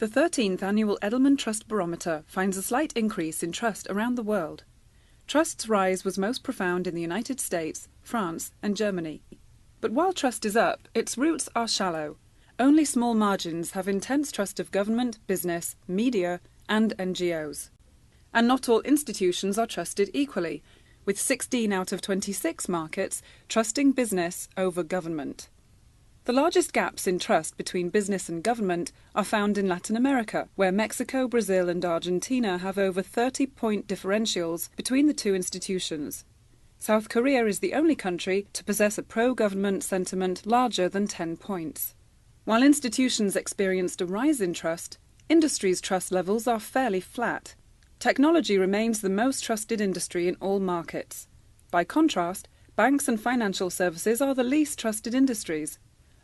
The 13th annual Edelman Trust Barometer finds a slight increase in trust around the world. Trust's rise was most profound in the United States, France, and Germany. But while trust is up, its roots are shallow. Only small margins have intense trust of government, business, media, and NGOs. And not all institutions are trusted equally, with 16 out of 26 markets trusting business over government. The largest gaps in trust between business and government are found in Latin America, where Mexico, Brazil and Argentina have over 30-point differentials between the two institutions. South Korea is the only country to possess a pro-government sentiment larger than 10 points. While institutions experienced a rise in trust, industry's trust levels are fairly flat. Technology remains the most trusted industry in all markets. By contrast, banks and financial services are the least trusted industries.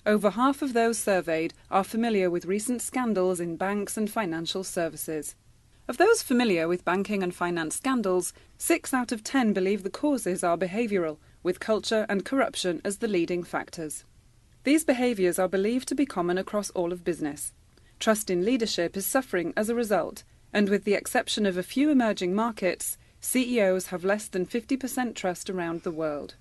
Over half of those surveyed are familiar with recent scandals in banks and financial services. Of those familiar with banking and finance scandals, 6 out of 10 believe the causes are behavioural, with culture and corruption as the leading factors. These behaviours are believed to be common across all of business. Trust in leadership is suffering as a result, and with the exception of a few emerging markets, CEOs have less than 50% trust around the world.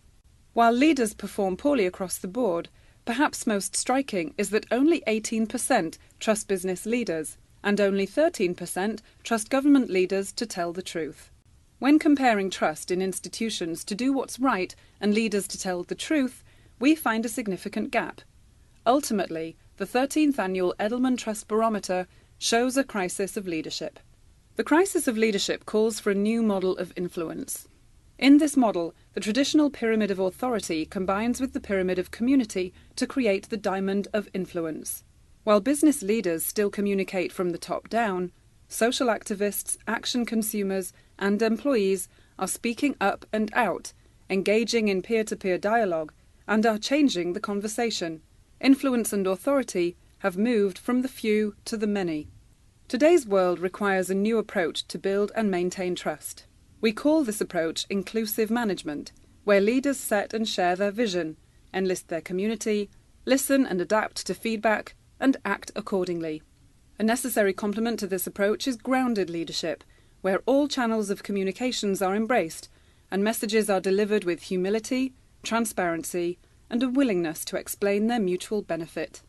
While leaders perform poorly across the board, perhaps most striking is that only 18% trust business leaders, and only 13% trust government leaders to tell the truth. When comparing trust in institutions to do what's right and leaders to tell the truth, we find a significant gap. Ultimately, the 13th annual Edelman Trust Barometer shows a crisis of leadership. The crisis of leadership calls for a new model of influence. In this model, the traditional pyramid of authority combines with the pyramid of community to create the diamond of influence. While business leaders still communicate from the top down, social activists, action consumers, and employees are speaking up and out, engaging in peer-to-peer dialogue, and are changing the conversation. Influence and authority have moved from the few to the many. Today's world requires a new approach to build and maintain trust. We call this approach inclusive management, where leaders set and share their vision, enlist their community, listen and adapt to feedback, and act accordingly. A necessary complement to this approach is grounded leadership, where all channels of communications are embraced and messages are delivered with humility, transparency, and a willingness to explain their mutual benefit.